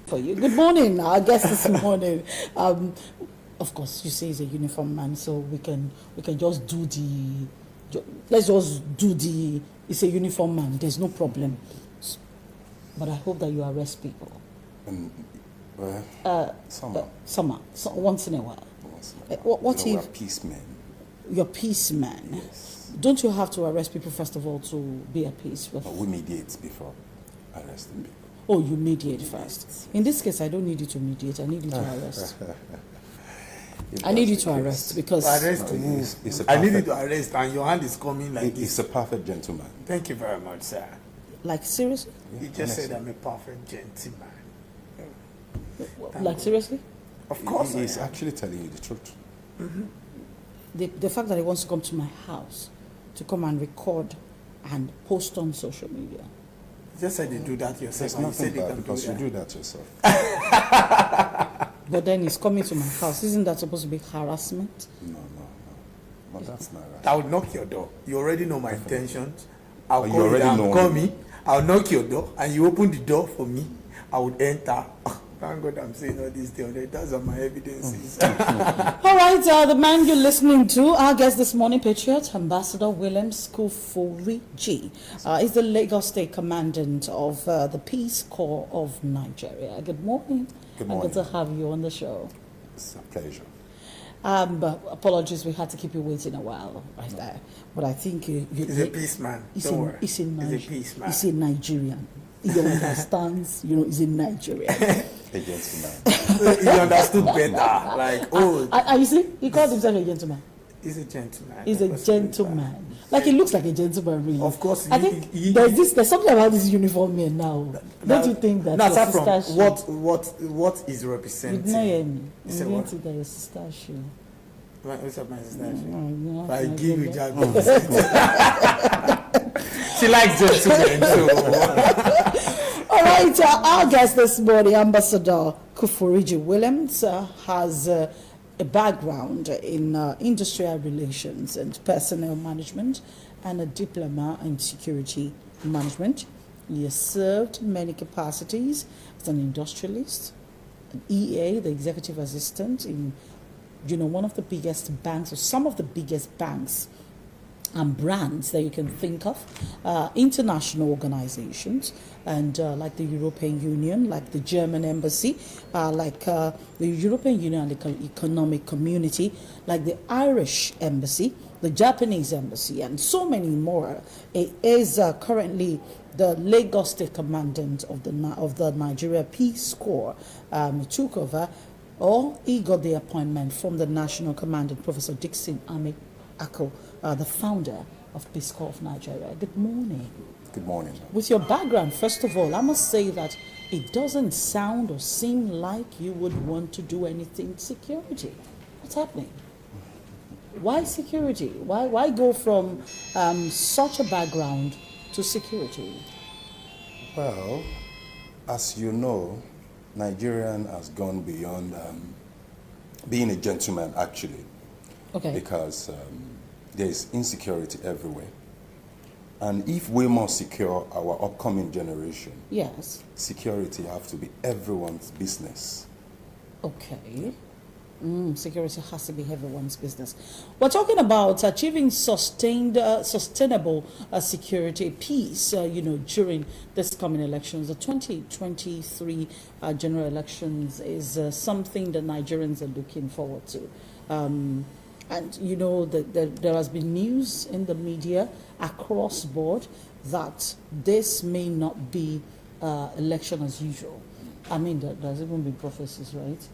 For you. Good morning, our guest this morning. Of course, you say he's a uniform man, so we can just do let's just do it's a uniform man. There's no problem. But I hope that you arrest people. Some once in a while. What if we're peacemen? You're peaceman? Yes. Don't you have to arrest people first of all to be at peace with? We mediate before arresting people. Oh, you mediate first. In this case, I don't need you to mediate. I need you to arrest. I need you to arrest because arrest I need you to arrest, and your hand is coming like this. He's a perfect gentleman. Thank you very much, sir. Like seriously? You just said I'm a perfect gentleman. Like seriously? Of course, he's actually telling you the truth. Mm-hmm. The fact that he wants to come to my house to come and record and post on social media. You just said you do that yourself. There's nothing bad because you do that yourself. But then he's coming to my house. Isn't that supposed to be harassment? No. But that's not right. I would knock your door. You already know my intentions. I'll you call already you know call me. me. I'll knock your door, and you open the door for me. I would enter. Thank God I'm saying all these things. Those are my evidences. All right, the man you're listening to, our guest this morning, Patriot Ambassador Williams Kufuoriji, is the Lagos State Commandant of the Peace Corps of Nigeria. Good morning. Good morning. And good to have you on the show. It's a pleasure. But apologies, we had to keep you waiting a while right there. But I think he's a peace man. He's Don't worry. He's a peace man. He's a Nigerian. He understands, he's in Nigeria. A gentleman. He understood better. Like, you see, he calls himself a gentleman. He's a gentleman. He's a gentleman. Like, he looks like a gentleman, really. Of course. I think there's something about this uniform men now. Don't you think that? Now, aside from what is representing? You know me. You say I'm what? going to your sister shoe. What's up, my sister? No, I give you that. She likes gentlemen, so. All right, our guest this morning, Ambassador Kufuoriji Williams, has a background in industrial relations and personnel management and a diploma in security management. He has served in many capacities as an industrialist, an EA, the executive assistant in one of the biggest banks or some of the biggest banks and brands that you can think of, international organizations, and like the European Union, like the German embassy, like the European Union and the Economic Community, like the Irish embassy, the Japanese embassy, and so many more. It is currently the Lagos State Commandant of the Nigeria Peace Corps. He took over, or he got the appointment from the National Commandant, Professor Dixon Ame Ako, the founder of Peace Corps of Nigeria. Good morning. Good morning. With your background, first of all, I must say that it doesn't sound or seem like you would want to do anything security. What's happening? Why security? Why go from such a background to security? Well, as you know, Nigerian has gone beyond being a gentleman, actually. Okay. Because there is insecurity everywhere. And if we must secure our upcoming generation, yes, security have to be everyone's business. Okay. Security has to be everyone's business. We're talking about achieving sustainable security, peace, during this coming elections. The 2023 general elections is something that Nigerians are looking forward to. And there has been news in the media across board that this may not be election as usual. I mean, there's even been prophecies, right?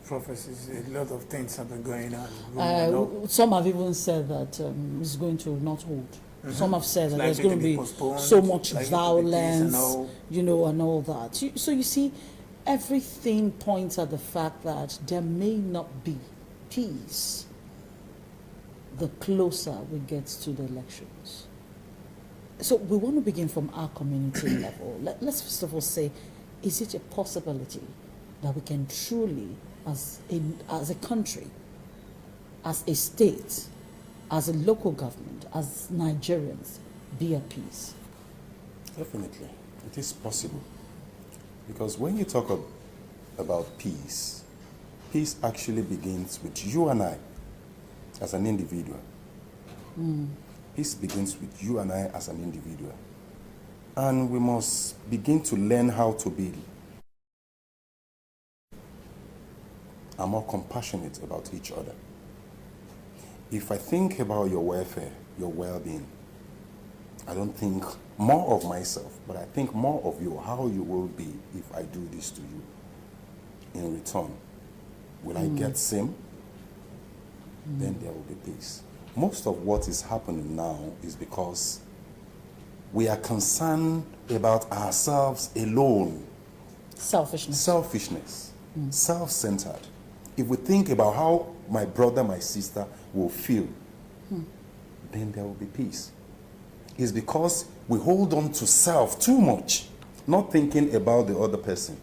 Prophecies, a lot of things have been going on. Some have even said that it's going to not hold. Mm-hmm. Some have said that there's going to be so much violence, and all that. So you see, everything points at the fact that there may not be peace the closer we get to the elections. So we want to begin from our community level. Let's first of all say, is it a possibility that we can truly, as a country, as a state, as a local government, as Nigerians, be at peace? Definitely, it is possible. Because when you talk about peace, peace actually begins with you and I as an individual. Peace begins with you and I as an individual. And we must begin to learn how to be more compassionate about each other. If I think about your welfare, your well-being, I don't think more of myself, but I think more of you, how you will be if I do this to you. In return, will I get same? Then there will be peace. Most of what is happening now is because we are concerned about ourselves alone. Selfishness. Selfishness, self-centered. If we think about how my brother, my sister will feel, then there will be peace. It's because we hold on to self too much, not thinking about the other person.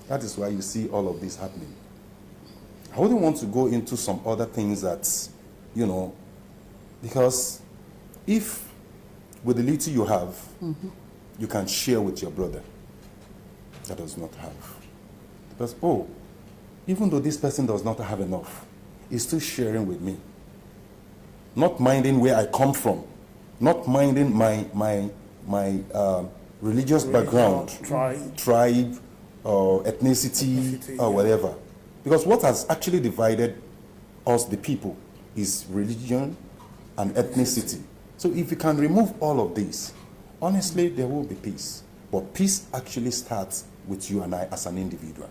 That is why you see all of this happening. I wouldn't want to go into some other things that, because if with the little you have, you can share with your brother that does not have. Because, even though this person does not have enough, he's still sharing with me. Not minding where I come from, not minding my religious background, tribe or ethnicity or whatever. Because what has actually divided us, the people, is religion and ethnicity. So if you can remove all of this, honestly, there will be peace. But peace actually starts with you and I as an individual.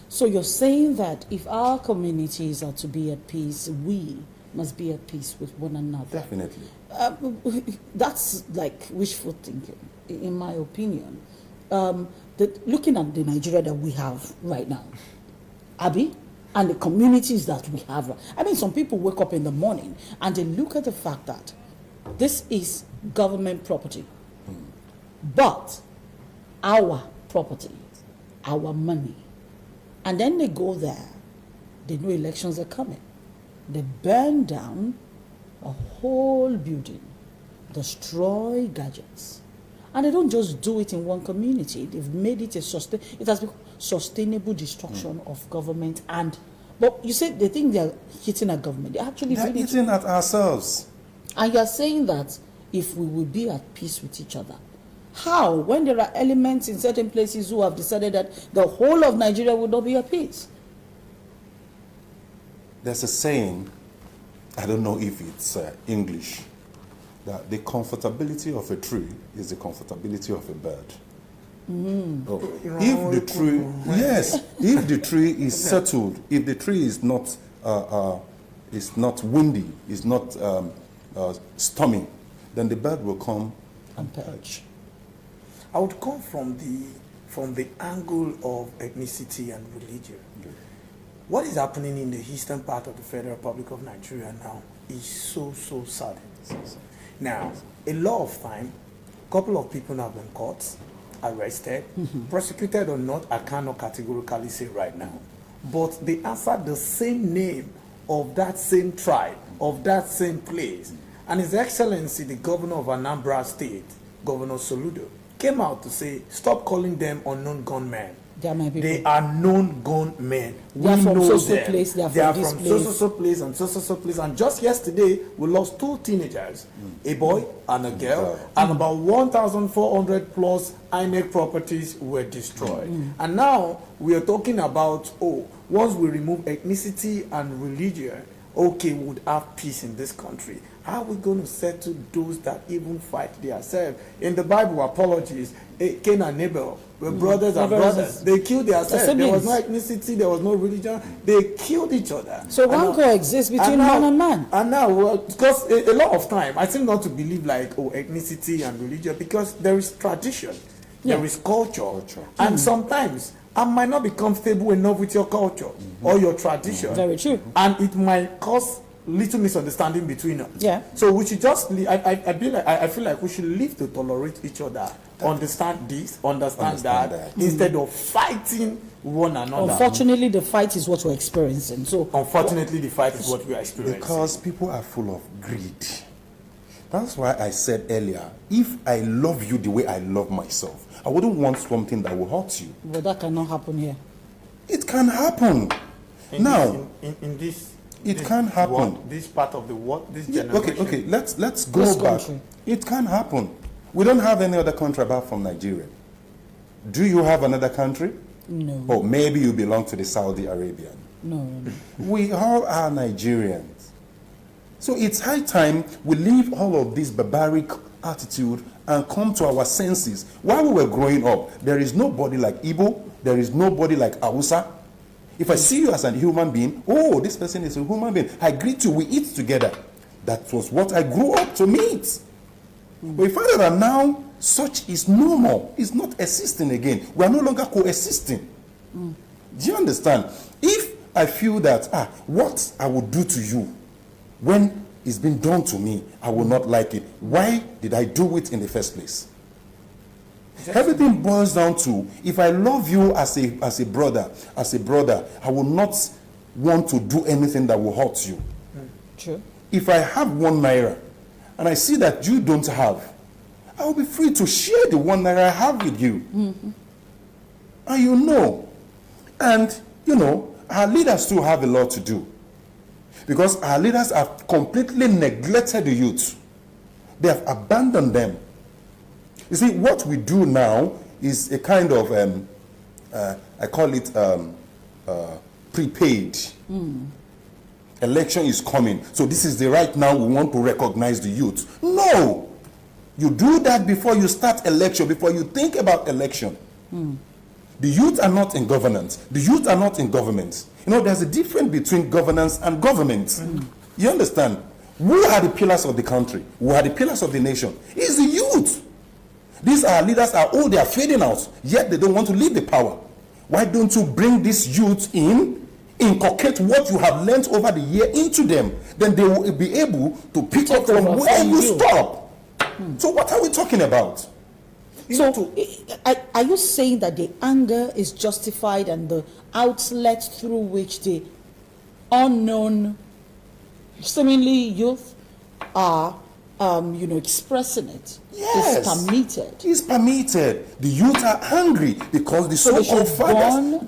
So you're saying that if our communities are to be at peace, we must be at peace with one another. Definitely. That's like wishful thinking, in my opinion. Looking at the Nigeria that we have right now, Abi, and the communities that we have. I mean, some people wake up in the morning and they look at the fact that this is government property, but our property, our money. And then they go there, they know elections are coming. They burn down a whole building, destroy gadgets. And they don't just do it in one community. They've made it it has become sustainable destruction of government. But you said they think they're hitting at government. They're actually hitting at ourselves. And you're saying that if we will be at peace with each other, how? When there are elements in certain places who have decided that the whole of Nigeria will not be at peace. There's a saying, I don't know if it's English, that the comfortability of a tree is the comfortability of a bird. If the tree, if the tree is settled, if the tree is not windy, is not stormy, then the bird will come and perch. I would come from the angle of ethnicity and religion. Okay. What is happening in the eastern part of the Federal Republic of Nigeria now is so sad. Now, a lot of time, a couple of people have been caught, arrested, prosecuted or not, I cannot categorically say right now. But they answer the same name of that same tribe, of that same place. And His Excellency, the governor of Anambra State, Governor Soludo, came out to say, stop calling them unknown gunmen. They are known gunmen. They are from so-so place, they are from so-so place and so-so place. And just yesterday, we lost 2 teenagers, a boy and a girl, and about 1,400 plus INEC properties were destroyed. And now, we are talking about, once we remove ethnicity and religion, we would have peace in this country. How are we going to settle those that even fight themselves? In the Bible, apologies, Cain and Abel were brothers and brothers. They killed themselves. There was no ethnicity, there was no religion. They killed each other. So rancor exists between man and man. And now, because a lot of time, I seem not to believe ethnicity and religion, because there is tradition, there is culture. And sometimes, I might not be comfortable enough with your culture or your tradition. Very true. And it might cause little misunderstanding between us. Yeah. So we should just I feel like we should live to tolerate each other, understand this, understand that, instead of fighting one another. Unfortunately, the fight is what we're experiencing. So unfortunately, the fight is what we are experiencing. Because people are full of greed. That's why I said earlier, if I love you the way I love myself, I wouldn't want something that will hurt you. But that cannot happen here. It It can happen. In Now, this it can happen. World, this part of the world, this yeah, generation. okay, let's go This back. country. It can happen. We don't have any other country apart from Nigeria. Do you have another country? No. Or maybe you belong to the Saudi Arabian. No. We all are Nigerians. So it's high time we leave all of this barbaric attitude and come to our senses. While we were growing up, there is nobody like Igbo, there is nobody like Hausa. If I see you as a human being, oh, this person is a human being, I greet you, we eat together. That was what I grew up to meet. But we find out that now, such is no more. It's not existing again. We are no longer coexisting. Do you understand? If I feel that, what I would do to you when it's been done to me, I will not like it. Why did I do it in the first place? Everything boils down to, if I love you as a brother, I will not want to do anything that will hurt you. True. If I have 1 naira and I see that you don't have, I will be free to share the 1 naira I have with you. And you know, our leaders too have a lot to do. Because our leaders have completely neglected the youth. They have abandoned them. You see, what we do now is a kind of, I call it prepaid. Election is coming. So this is the right now we want to recognize the youth. No! You do that before you start election, before you think about election. The youth are not in governance. The youth are not in government. There's a difference between governance and government. You understand? Who are the pillars of the country? Who are the pillars of the nation? It's the youth. These our leaders are old, they are fading out, yet they don't want to leave the power. Why don't you bring these youth in, inculcate what you have learned over the year into them? Then they will be able to pick up from where you stop. So what are we talking about? So, are you saying that the anger is justified and the outlet through which the unknown, seemingly youth, are, expressing it Yes. is permitted? It's permitted. The youth are angry because the so-called fathers.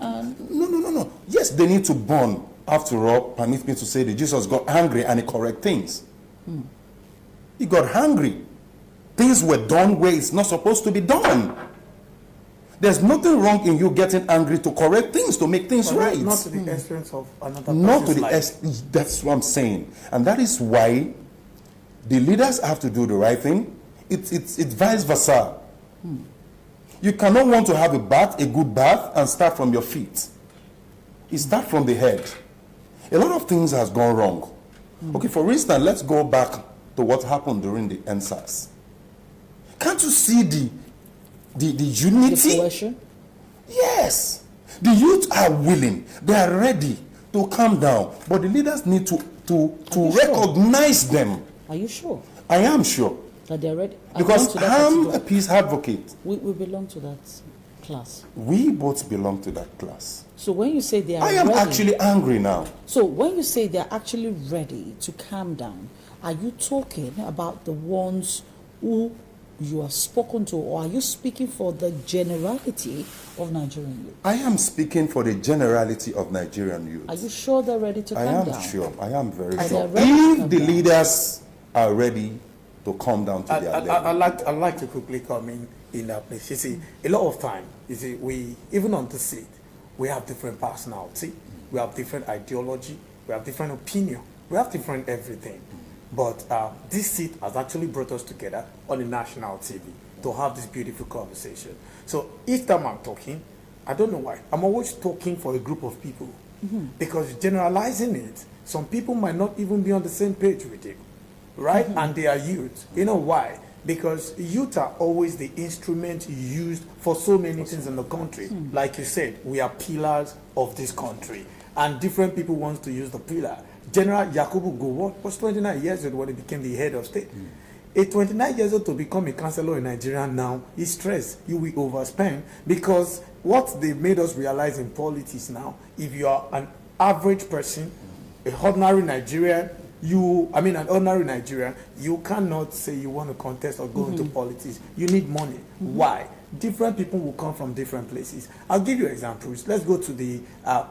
No. Yes, they need to burn. After all, permit me to say that Jesus got angry and he correct things. He got angry. Things were done where it's not supposed to be done. There's nothing wrong in you getting angry to correct things, to make things right. Not to the expense of another Not to person's the life. that's what I'm saying. And that is why the leaders have to do the right thing. It's vice versa. You cannot want to have a good bath, and start from your feet. It starts from the head. A lot of things has gone wrong. Okay, for instance, let's go back to what happened during the NSAS. Can't you see the unity? The coercion? Yes. The youth are willing. They are ready to calm down. But the leaders need to recognize them. Are you sure I am sure. that they're ready? I Because belong to that I'm a particular- peace advocate. we belong to that class. We both belong to that class. So when you say they are I am ready, actually angry now. so when you say they're actually ready to calm down, are you talking about the ones who you have spoken to, or are you speaking for the generality of Nigerian youth? I am speaking for the generality of Nigerian youth. Are you sure they're ready to I calm am down? sure. I am very Are they sure. ready to If calm the down? leaders are ready to calm down to their level. I'd like to quickly come in that place. You see, a lot of time, we, even on the seat, we have different personality, we have different ideology, we have different opinion, we have different everything. But this seat has actually brought us together on the national TV to have this beautiful conversation. So each time I'm talking, I don't know why, I'm always talking for a group of people. Because generalizing it, some people might not even be on the same page with you, right? And they are youth. You know why? Because youth are always the instrument used for so many things in the country. Like you said, we are pillars of this country, and different people want to use the pillar. General Yakubu Gowon was 29 years old when he became the head of state. A 29 years old to become a councillor in Nigeria now is stress. You will overspend, because what they made us realize in politics now, if you are an average person, an ordinary Nigerian, an ordinary Nigerian, you cannot say you want to contest or go into politics. You need money. Why? different people will come from different places. I'll give you examples. Let's go to the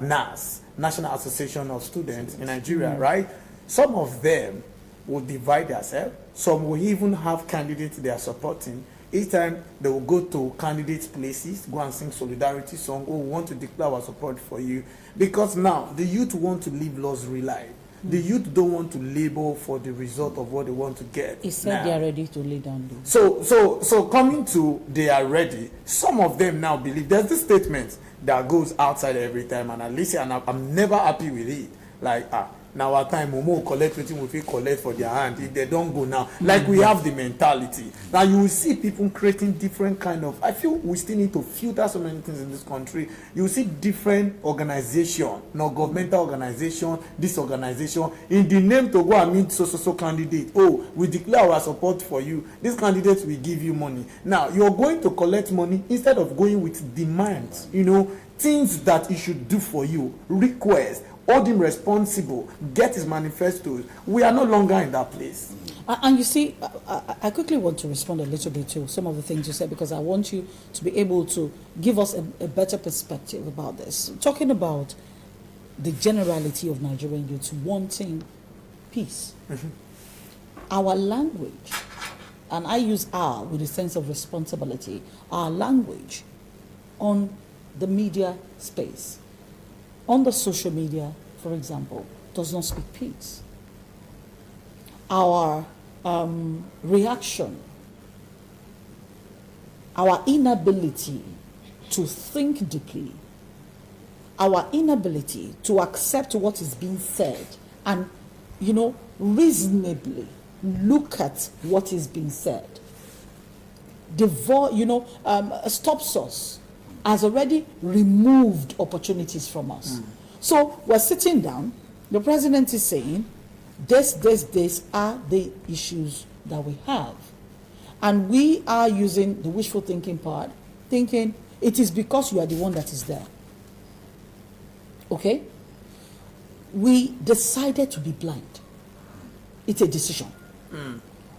NAS, National Association of Students in Nigeria, right? Some of them will divide themselves. Some will even have candidates they are supporting. Each time they will go to candidates' places, go and sing solidarity song, oh, we want to declare our support for you. Because now the youth want to live luxury life. The youth don't want to labor for the result of what they want to get. He said they are ready to lay down though. So coming to they are ready, some of them now believe there's this statement that goes outside every time, and at least I'm never happy with it. Like, now our time, Momo collect what we collect for their hand. If they don't go now, like we have the mentality. Now you will see people creating different kind of, I feel we still need to filter so many things in this country. You will see different organization, not governmental organization, this organization, in the name to go and meet so candidate. Oh, we declare our support for you. This candidate will give you money. Now you're going to collect money instead of going with demands, you know, things that he should do for you, request, hold him responsible, get his manifestos. We are no longer in that place. And you see, I quickly want to respond a little bit to some of the things you said, because I want you to be able to give us a better perspective about this. Talking about the generality of Nigerian youths wanting peace. Our language, and I use "our" with a sense of responsibility, our language on the media space, on the social media, for example, does not speak peace. Our reaction, our inability to think deeply, our inability to accept what is being said and, you know, reasonably look at what is being said, stops us, has already removed opportunities from us. So we're sitting down, the president is saying, this are the issues that we have. And we are using the wishful thinking part, thinking it is because you are the one that is there. Okay? We decided to be blind. It's a decision.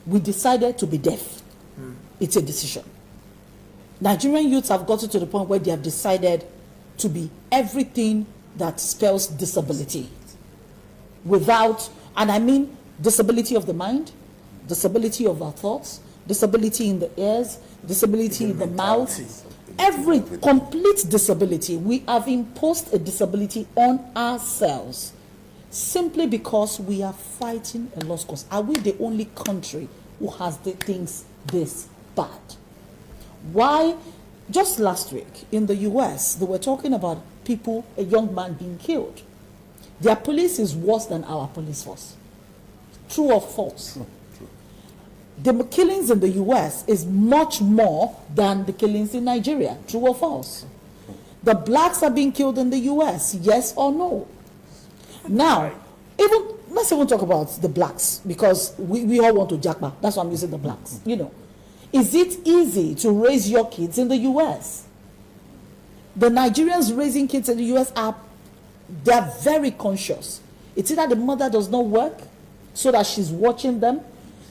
We decided to be deaf. It's a decision. Nigerian youths have gotten to the point where they have decided to be everything that spells disability. Without, and I mean disability of the mind, disability of our thoughts, disability in the ears, disability in the mouth, every complete disability. We have imposed a disability on ourselves simply because we are fighting a lost cause. Are we the only country who has the things this bad? Why? Just last week in the US, they were talking about people, a young man being killed. Their police is worse than our police force. True or false? True. The killings in the US is much more than the killings in Nigeria. True or false? The blacks are being killed in the US, yes or no? Now, let's even talk about the blacks, because we all want to jackpot. That's why I'm using the blacks, you know. Is it easy to raise your kids in the US? The Nigerians raising kids in the US they're very conscious. It's either the mother does not work so that she's watching them.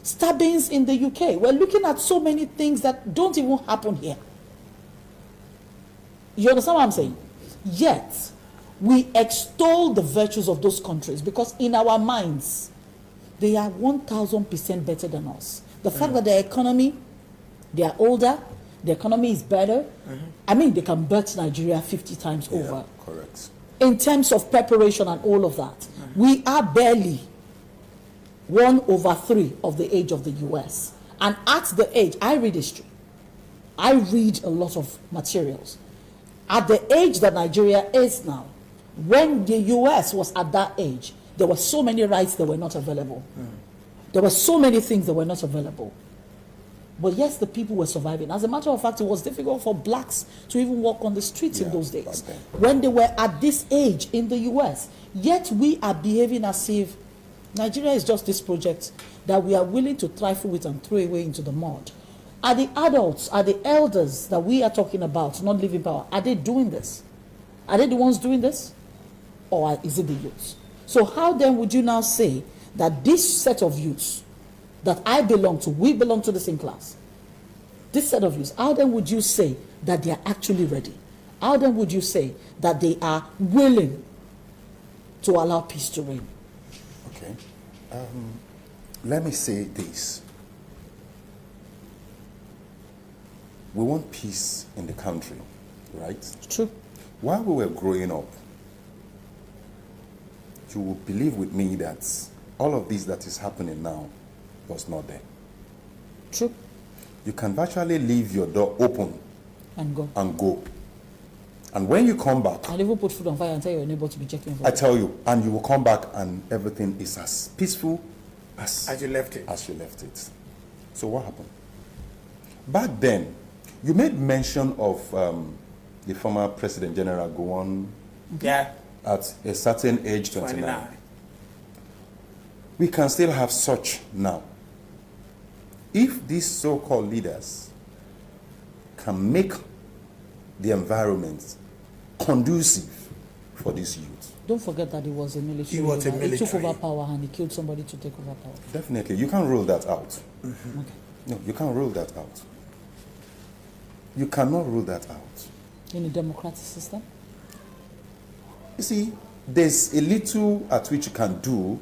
Stabbings in the UK. We're looking at so many things that don't even happen here. You understand what I'm saying? Yet, we extol the virtues of those countries because in our minds, they are 1,000% better than us. The fact that their economy, they are older, the economy is better. I mean, they can bet Nigeria 50 times over. Correct. In terms of preparation and all of that, we are barely 1/3 of the age of the US. And at the age, I read history. I read a lot of materials. At the age that Nigeria is now, when the US was at that age, there were so many rights that were not available. There were so many things that were not available. But yes, the people were surviving. As a matter of fact, it was difficult for blacks to even walk on the streets in those days when they were at this age in the US. Yet we are behaving as if Nigeria is just this project that we are willing to trifle with and throw away into the mud. Are the adults, are the elders that we are talking about not living power, are they doing this? Are they the ones doing this? Or is it the youths? So how then would you now say that this set of youths that I belong to, we belong to the same class, this set of youths, how then would you say that they are actually ready? How then would you say that they are willing to allow peace to reign? Okay. Let me say this. We want peace in the country, right? True. While we were growing up, you will believe with me that all of this that is happening now was not there. True. You can virtually leave your door open And go. and go. And when you come back, And even put food on fire and tell your neighbor to be checking for I it. tell you, and you will come back and everything is as peaceful as As you left it. you left it. So what happened? Back then, you made mention of the former President General Gowon Yeah. at a certain age, 29. 29. We can still have such now. If these so-called leaders can make the environment conducive for this youth, Don't forget that he was a military. He was a leader. He took military. over power and he killed somebody to take over power. definitely, you can't rule that out. Okay. No, you can't rule that out. You cannot rule that out. In a democratic system? You see, there's a little at which you can do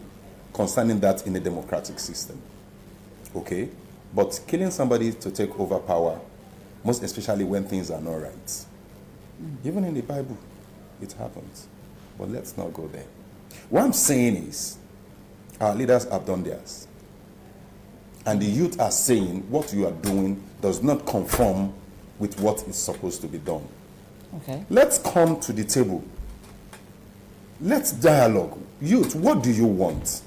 concerning that in a democratic system. Okay? But killing somebody to take over power, most especially when things are not right, even in the Bible, it happens. But let's not go there. What I'm saying is, our leaders have done theirs. And the youth are saying what you are doing does not conform with what is supposed to be done. Okay. Let's come to the table. Let's dialogue. Youth, what do you want?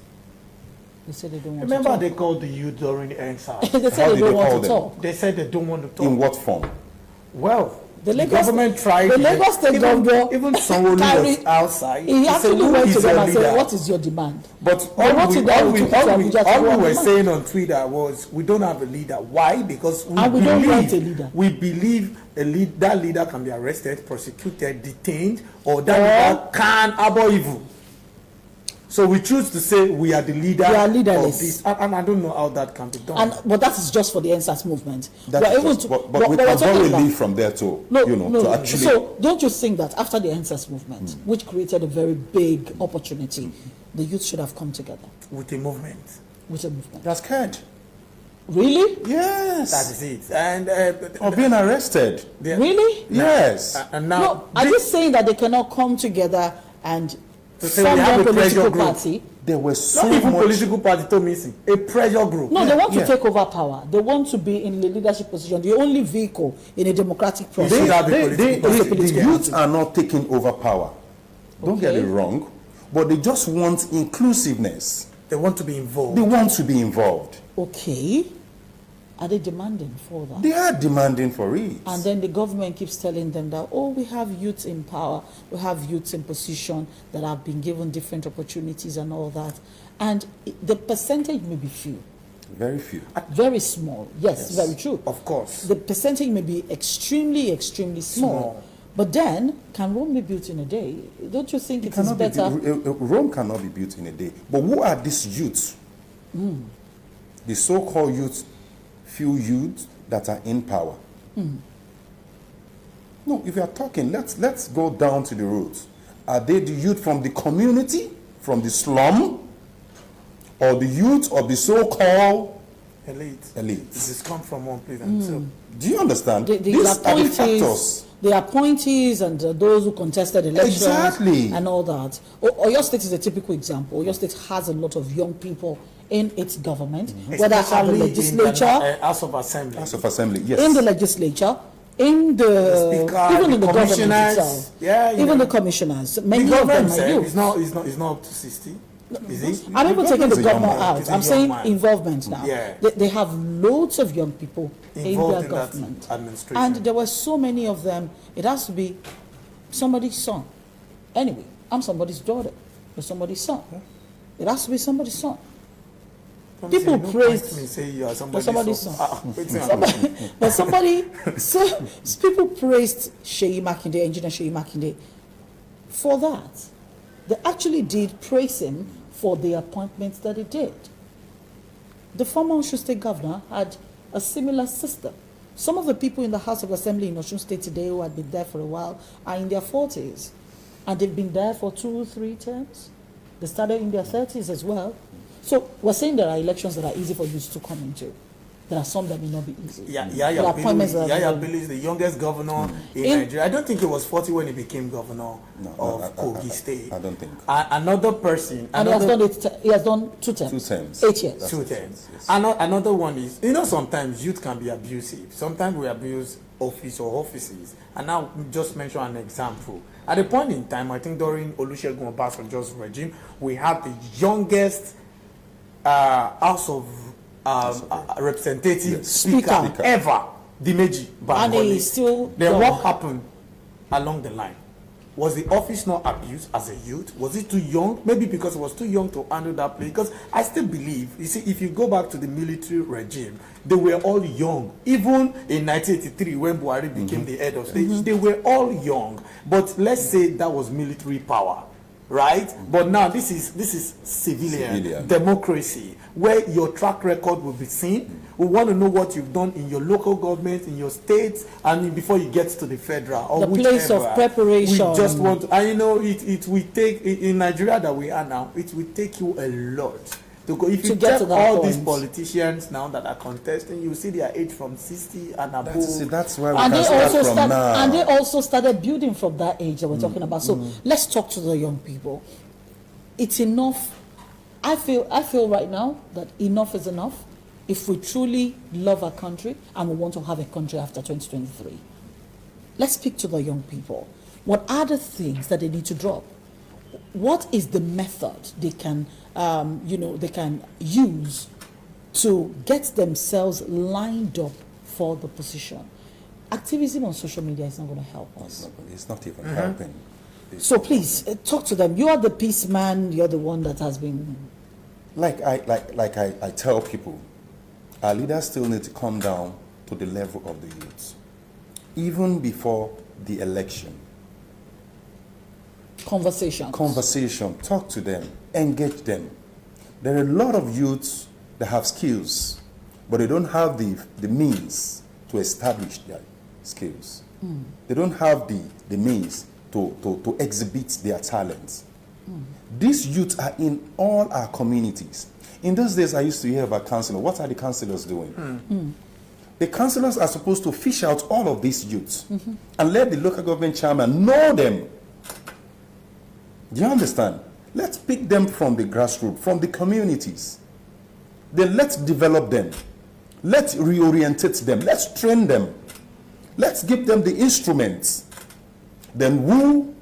They said they don't want Remember to talk. they called the youth during the NSAS. They How said they did don't they want call to them? talk. They said they don't want to talk. In what form? Well, The the Lagos- government tried. the Lagos State governor even Sanwo-Olu carried- was outside. He said, actually "Who went is to them your and said, leader?" what is your demand? But They wanted them to take to Abuja to all go we and were demand. saying on Twitter was we don't have a leader. Why? Because we And we believe, don't want a leader. We believe that leader can be arrested, prosecuted, detained, or that Or- leader can harbor evil. So we choose to say we are the leader We are of leaderless. this. And I don't know how that can be done. But that is just for the NSAS movement. That We're is able just- to- but but we we're can talking very about- leave from there to, No, to actually. So don't you think that after the NSAS movement, which created a very big opportunity, the youth should have come together With a movement. with a movement? They're scared. Really? Yes. That is it. And Or being arrested. Really? Yes. and now No, are you saying that they cannot come together and To say form we have one a pressure political group. party? There was so not even much. political party to missing a pressure group. No, they want to yeah. take over power. They want to be in the leadership position, the only vehicle in a democratic process. should have a They, political the party. youth are not taking over power. Don't get Okay. it wrong. But they just want inclusiveness. They want to be involved. They want to be involved. Okay. Are they demanding for that? They are demanding for it. And then the government keeps telling them that, oh, we have youths in power, we have youths in position that have been given different opportunities and all that. And the percentage may be few, Very few. very small. Yes, very true. Of course. The percentage may be extremely, extremely small. Small. But then, can Rome be built in a day? Don't you think it is better? Rome cannot be built in a day. But who are these youths? The so-called youths, few youths that are in power. No, if you are talking, let's go down to the roots. Are they the youth from the community, from the slum, or the youth of the so-called Elite. elite? This has come from one place and so. Do you understand? The These are the appointees, factors. the appointees and those who contested elections Exactly. and all that. Oyo State is a typical example. Oyo State has a lot of young people in its government, whether at the Especially in legislature, the House of Assembly. House of Assembly, yes. in the legislature, in the, Speaker, even in the the government commissioners. itself. Yeah, you even know. the commissioners. The Many of government them are youth. is not up to 60. Is it? I'm even taking the government's a young governor man. out. He's a I'm young saying man. involvement now. Yeah. They have loads of young people in Involved their in that government. administration. And there were so many of them, it has to be somebody's son. Anyway, I'm somebody's daughter or somebody's son. It has to be somebody's son. Don't people say, don't praise- point to me, say you are somebody's son. wait till I'm- But somebody, so people praised Sheyi Makinde, Engineer Sheyi Makinde, for that. They actually did praise him for the appointments that he did. The former Osun State governor had a similar system. Some of the people in the House of Assembly in Osun State today who had been there for a while are in their 40s. And they've been there for 2-3 terms. They started in their 30s as well. So we're saying there are elections that are easy for youth to come into. There are some that may not be easy. There are appointments that are Yaya very- Bello is the youngest governor in Nigeria. I don't think he was 40 when he became governor of Kogi State. I don't think. Another person, And he has done 2 terms. 2 terms. 8 years. That's 2 it, terms. yes. Another one is, sometimes youth can be abusive. Sometimes we abuse office or offices. And now, just mention an example. At a point in time, I think during Olusegun Obasanjo's regime, we had the youngest House of Representative Speaker. ever, Dimeji And he Bankole. is still Then young. what happened along the line? Was the office not abused as a youth? Was it too young? Maybe because it was too young to handle that place. Because I still believe, you see, if you go back to the military regime, they were all young. Even in 1983, when Buhari became the head of state, they were all young. But let's say that was military power, right? But now this is civilian democracy, where your track record will be seen. We want to know what you've done in your local government, in your states, and before you get to the federal or The place of whichever. preparation. We just want to, and it will take, in Nigeria that we are now, it will take you a lot to go. If To you get check to that all point. these politicians now that are contesting, you see their age from 60 and above. That's why we And can they start also from now. and they also started building from that age that we're talking about. So let's talk to the young people. It's enough. I feel right now that enough is enough. If we truly love our country and we want to have a country after 2023, let's speak to the young people. What are the things that they need to drop? What is the method they can, they can use to get themselves lined up for the position? Activism on social media is not going to help us. It's not even helping. So please talk to them. You are the peace man. You're the one that has been. Like I tell people, our leaders still need to come down to the level of the youths, even before the election. Conversation, talk to them, engage them. There are a lot of youths that have skills, but they don't have the means to establish their skills. They don't have the means to exhibit their talents. These youths are in all our communities. In those days, I used to hear about councillors. What are the councillors doing? The councillors are supposed to fish out all of these youths and let the local government chairman know them. Do you understand? Let's pick them from the grassroots, from the communities. Then let's develop them. Let's reorientate them. Let's train them. Let's give them the instruments. Then who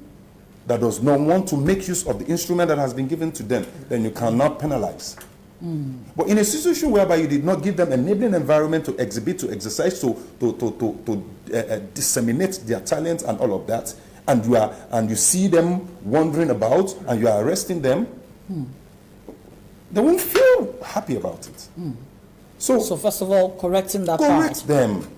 that does not want to make use of the instrument that has been given to them, then you cannot penalize. But in a situation whereby you did not give them an enabling environment to exhibit, to exercise, to disseminate their talents and all of that, and you see them wandering about and you are arresting them, they won't feel happy about it. So first of all, correcting that correct part. them.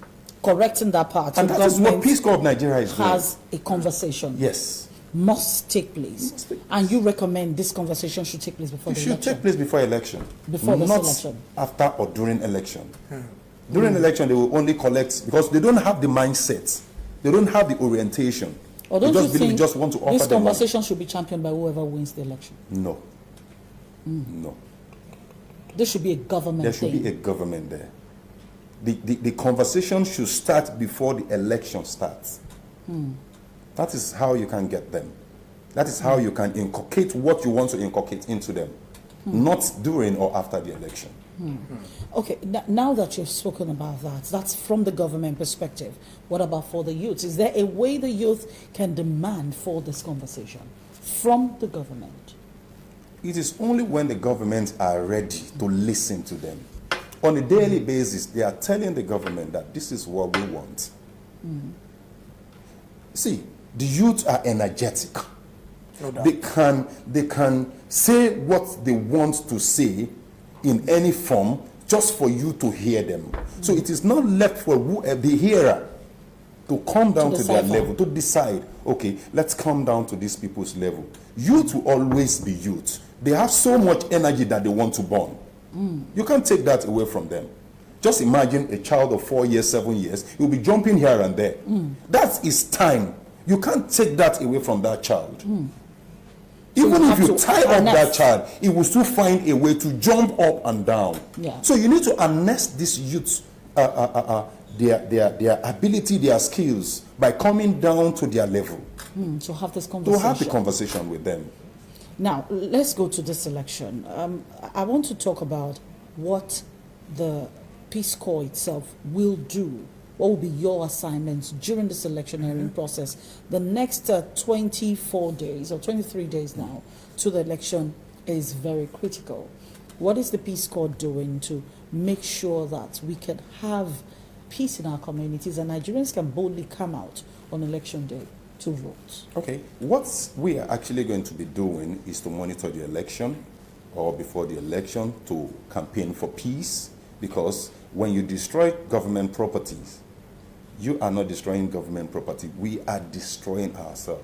Correcting that part. And So that is what government Peace Corps of Nigeria is doing. has a conversation. Yes. Must take place. Must take place. And you recommend this conversation should take place before It the should election. take place before election. Before the not election. after or during election. During election, they will only collect, because they don't have the mindset. They don't have the orientation. Or They don't just you believe think just want to offer this them money. conversation should be championed by whoever wins the election? No. No. This should be a government There should thing. be a government there. The conversation should start before the election starts. That is how you can get them. That is how you can inculcate what you want to inculcate into them. Not during or after the election. Okay, now that you've spoken about that, that's from the government perspective. What about for the youth? Is there a way the youth can demand for this conversation from the government? It is only when the governments are ready to listen to them. On a daily basis, they are telling the government that this is what we want. See, the youth are energetic. No doubt. They can say what they want to say in any form just for you to hear them. So it is not left for the hearer to come down to their decipher. level, to decide, okay, let's come down to these people's level. Youth will always be youth. They have so much energy that they want to burn. You can't take that away from them. Just imagine a child of 4 years, 7 years, he'll be jumping here and there. That is time. You can't take that away from that child. Even if you tie up that child, he will still find a way to jump up and down. Yeah. So you need to harness these youths, their ability, their skills, by coming down to their level. To have this To conversation. have the conversation with them. Now, let's go to this election. I want to talk about what the Peace Corps itself will do. What will be your assignments during this electioneering process? The next 24 days or 23 days now to the election is very critical. What is the Peace Corps doing to make sure that we can have peace in our communities and Nigerians can boldly come out on election day to vote? Okay, what we are actually going to be doing is to monitor the election, or before the election, to campaign for peace, because when you destroy government properties, you are not destroying government property, we are destroying ourselves.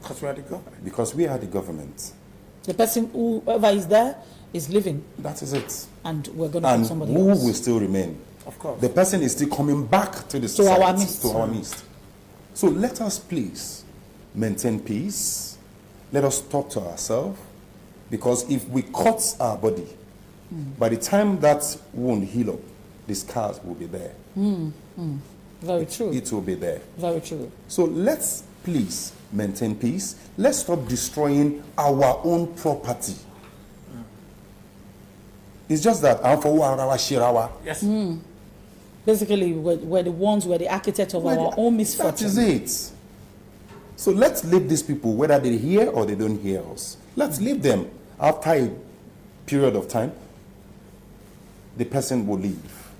Because we are the government. Because we are the government. The person, whoever is there, is living, That is it. and we're going to And put somebody who else. will still remain? Of course. The person is still coming back to the To society, our midst. to our midst. So let us please maintain peace. Let us talk to ourselves, because if we cut our body, by the time that wound heal up, the scars will be there. Very true. It will be there. Very true. So let's please maintain peace. Let's stop destroying our own property. It's just that Yes. Basically, we're the ones, we're the architect of our own that misfortune. is it. So let's leave these people, whether they hear or they don't hear us. Let's leave them. After a period of time, the person will leave.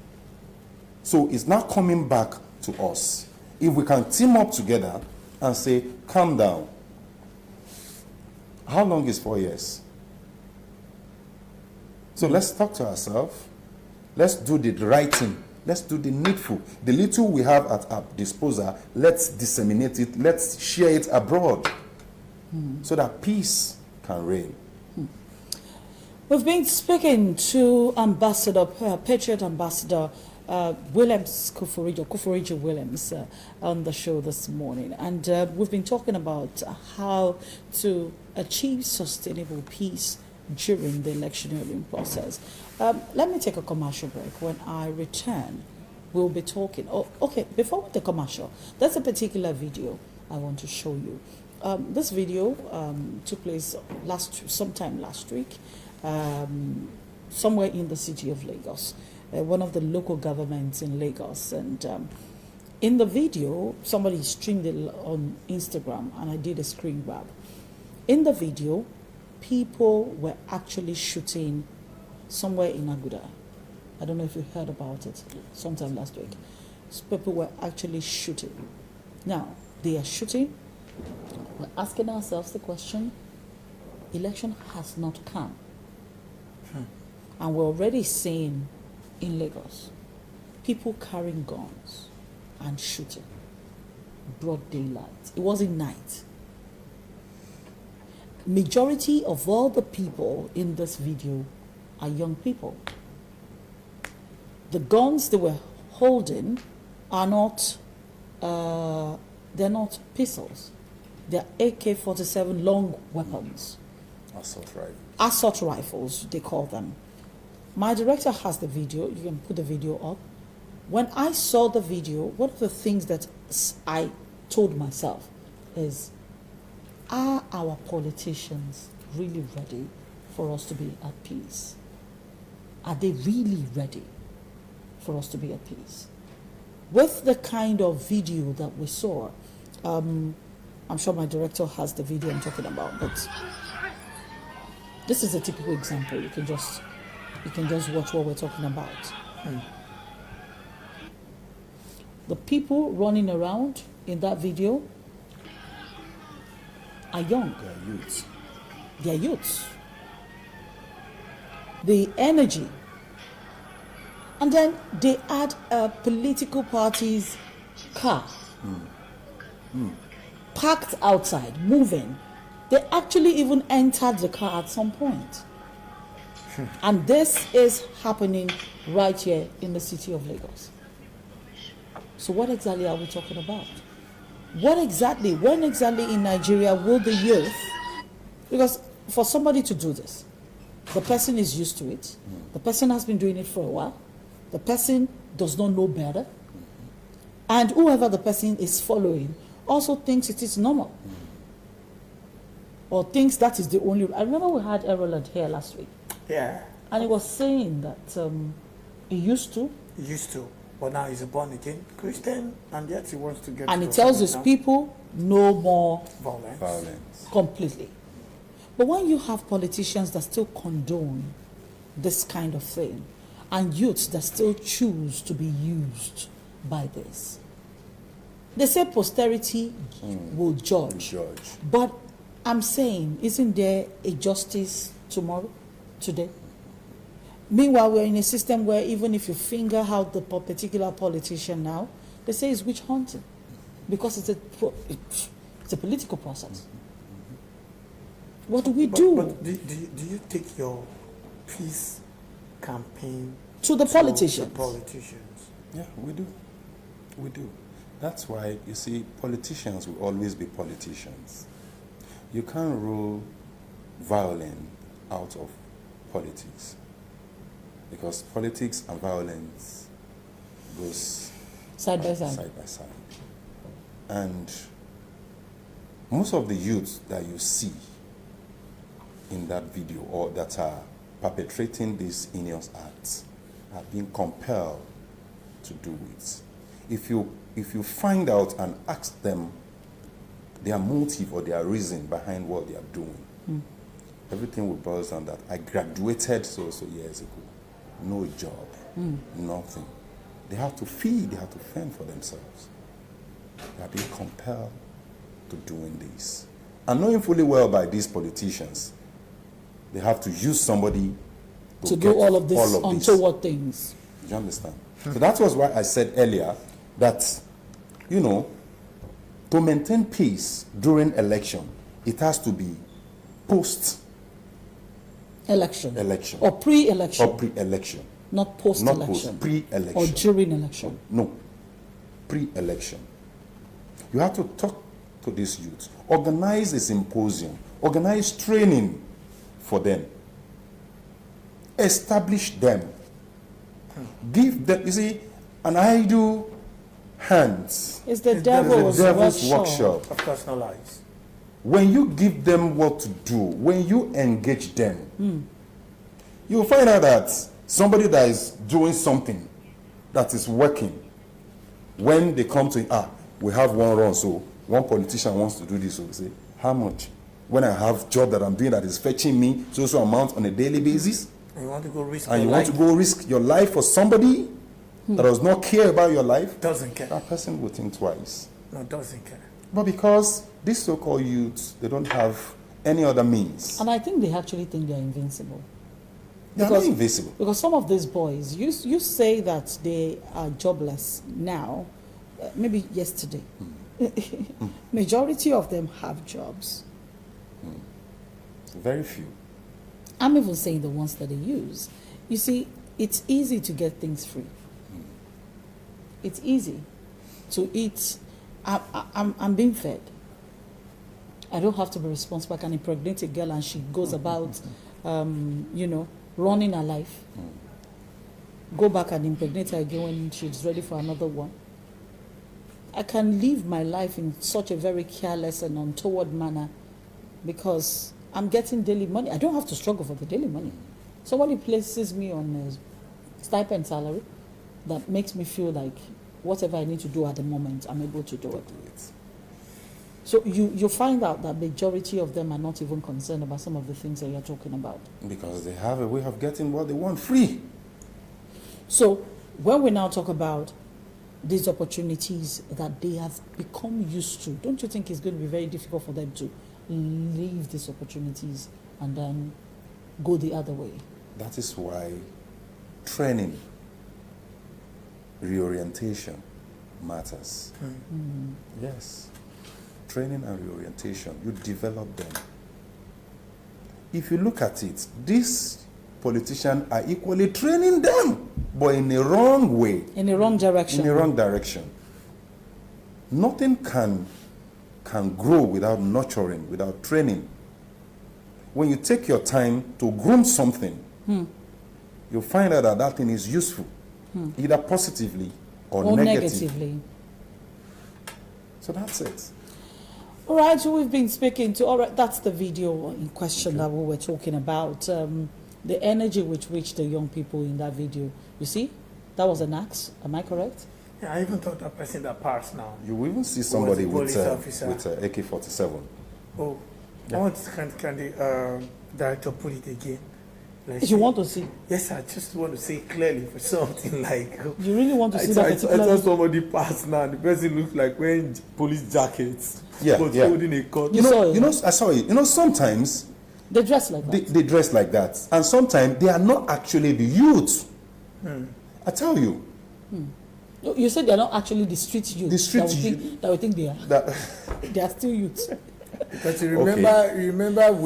So it's not coming back to us. If we can team up together and say, calm down. How long is 4 years? So let's talk to ourselves. Let's do the right thing. Let's do the needful. The little we have at our disposal, let's disseminate it. Let's share it abroad so that peace can reign. We've been speaking to Ambassador, Patriot Ambassador Williams Kufuoriji Williams, on the show this morning. And we've been talking about how to achieve sustainable peace during the electioneering process. Let me take a commercial break. When I return, we'll be talking. Oh, okay, before the commercial, there's a particular video I want to show you. This video took place sometime last week, somewhere in the city of Lagos, one of the local governments in Lagos. And in the video, somebody streamed it on Instagram, and I did a screen grab. In the video, people were actually shooting somewhere in Aguda. I don't know if you heard about it sometime last week. People were actually shooting. Now, they are shooting. We're asking ourselves the question, election has not come. And we're already seeing in Lagos, people carrying guns and shooting. Broad daylight. It wasn't night. Majority of all the people in this video are young people. The guns they were holding are not, they're not pistols. They're AK-47 long weapons. Assault rifle. Assault rifles, they call them. My director has the video. You can put the video up. When I saw the video, one of the things that I told myself is, are our politicians really ready for us to be at peace? Are they really ready for us to be at peace? With the kind of video that we saw, I'm sure my director has the video I'm talking about, but this is a typical example. You can just watch what we're talking about. The people running around in that video are young. They are youths. They are youths. The energy. And then they add a political party's car. Parked outside, moving. They actually even entered the car at some point. And this is happening right here in the city of Lagos. So what exactly are we talking about? When exactly in Nigeria will the youth, because for somebody to do this, the person is used to it, the person has been doing it for a while, the person does not know better, and whoever the person is following also thinks it is normal. Or thinks that is the only. I remember we had Erroland here last week. Yeah. And he was saying that he used to. He used to. But now he's a born again Christian, and yet he wants to get. And to he tells the his people no more violence. completely. But when you have politicians that still condone this kind of thing, and youths that still choose to be used by this, they say posterity will judge. But I'm saying, isn't there a justice tomorrow, today? Meanwhile, we're in a system where even if you finger out the particular politician now, they say it's witch hunting, because it's a political process. What do we do? But do you take your peace campaign to the politicians? To the politicians? Yeah, we do. We do. That's why, you see, politicians will always be politicians. You can't rule violence out of politics, because politics and violence goes side by side. Side by side. And most of the youths that you see in that video, or that are perpetrating these heinous acts, are being compelled to do it. If you find out and ask them their motive or their reason behind what they are doing, everything will boil down that I graduated so years ago, no job, nothing. They have to feed, they have to fend for themselves. They are being compelled to doing this. And knowing fully well by these politicians, they have to use somebody to do all of this untoward things. Do you understand? So that was why I said earlier that, you know, to maintain peace during election, it has to be post-election. Election. Or pre-election. Or pre-election. Not post-election. Not post, pre-election. Or during election. No, pre-election. You have to talk to these youths, organize a symposium, organize training for them, establish them, give them, you see, an idle hands. It's the devil's workshop. Of personal lives. When you give them what to do, when you engage them, you'll find out that somebody that is doing something that is working, when they come to, we have one run, so one politician wants to do this, so we say, how much? When I have job that I'm doing that is fetching me so amount on a daily basis, and you want to go risk and your you life. want to go risk your life for somebody that does not care about your life, Doesn't care. that person will think twice. No, doesn't care. But because these so-called youths, they don't have any other means. And I think they actually think they're invincible. They're not invisible. Because some of these boys, you say that they are jobless now, maybe yesterday. Majority of them have jobs. Very few. I'm even saying the ones that they use. You see, it's easy to get things free. It's easy to eat. I'm being fed. I don't have to be responsible. I can impregnate a girl and she goes about, running her life. Go back and impregnate her again when she's ready for another one. I can live my life in such a very careless and untoward manner because I'm getting daily money. I don't have to struggle for the daily money. Somebody places me on a stipend salary that makes me feel like whatever I need to do at the moment, I'm able to do it. So you find out that majority of them are not even concerned about some of the things that you're talking about. Because they have a way of getting what they want free. So when we now talk about these opportunities that they have become used to, don't you think it's going to be very difficult for them to leave these opportunities and then go the other way? That is why training, reorientation matters. Yes. Training and reorientation, you develop them. If you look at it, these politicians are equally training them, but in a wrong way, In the wrong direction. in a wrong direction. Nothing can grow without nurturing, without training. When you take your time to groom something, you'll find out that that thing is useful, either positively or negatively. So that's it. All right, so we've been speaking to, all right, that's the video in question that we were talking about. The energy with which the young people in that video, you see, that was an axe, am I correct? Yeah, I even thought that person that passed now. You will even see somebody police with officer. AK-47. Oh, Yeah. I want can the director put it again? Let's If you see. want to see, Yes, I just want to say clearly for something like. you really want to see that I particular saw somebody pass now. The person looks like wearing police jackets. Yeah, but yeah. holding a cut. You saw it? I saw it. Sometimes they dress like that. they dress like that, and sometimes they are not actually the youth. I tell you, You said they're not actually the street youth. The street that we think they are. that They are still youths. Because you remember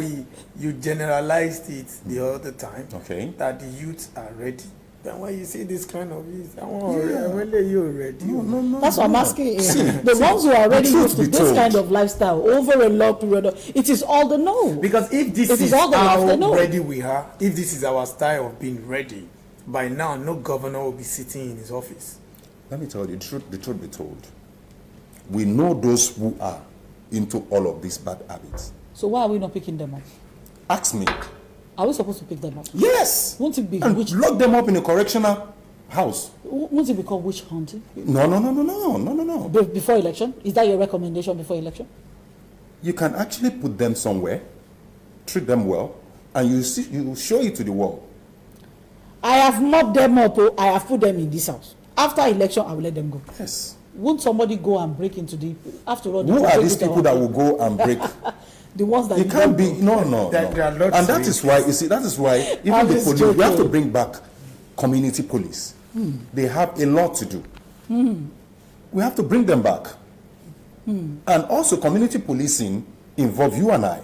you generalized it the other time. Okay. That the youths are ready. Then when you see this kind of youth, when are you ready? no. That's what I'm asking. The ones who are already truth used to be this told. kind of lifestyle over a long period, it is all the no. Because if this It is is all the how left, no. ready we are, if this is our style of being ready, by now no governor will be sitting in his office. Let me tell you, the truth be told, we know those who are into all of these bad habits. So why are we not picking them up? Ask me. Are we supposed to pick them up? Yes. Won't it be And witch? lock them up in a correctional house. Won't it be called witch hunting No. before election? Is that your recommendation before election? You can actually put them somewhere, treat them well, and you show it to the world. I have mopped them up. Oh, I have put them in this house. After election, I will let them go. Yes. Won't somebody go and break into the? After all, Who are these people that will go and break? the ones that It can't be. No. There are lots And that of is why, you see, that is why even I'm the just police, we have to joking. bring back community police. They have a lot to do. We have to bring them back. And also community policing involve you and I.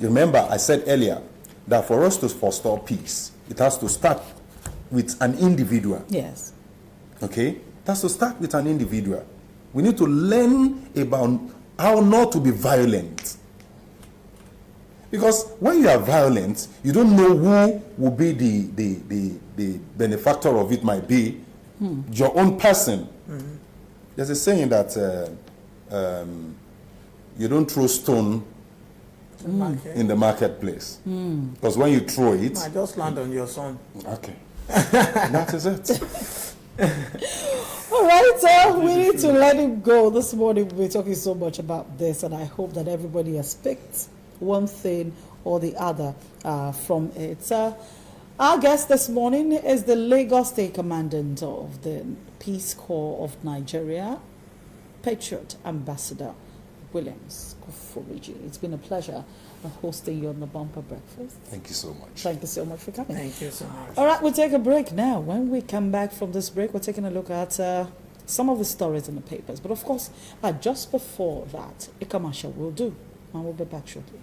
You remember I said earlier that for us to forestall peace, it has to start with an individual. Yes. Okay? It has to start with an individual. We need to learn about how not to be violent. Because when you are violent, you don't know who will be the benefactor of it might be your own person. There's a saying that you don't throw stone in the marketplace. Because when you throw it, I just land on your son. okay. That is it. All right, we need to let him go. This morning we're talking so much about this, and I hope that everybody has picked one thing or the other from it. Our guest this morning is the Lagos State Commandant of the Peace Corps of Nigeria, Patriot Ambassador Williams Kuforiji. It's been a pleasure hosting you on the Bumper Breakfast. Thank you so much. Thank you so much for coming. Thank you so much. All right, we'll take a break now. When we come back from this break, we're taking a look at some of the stories in the papers. But of course, just before that, a commercial will do. And we'll be back shortly.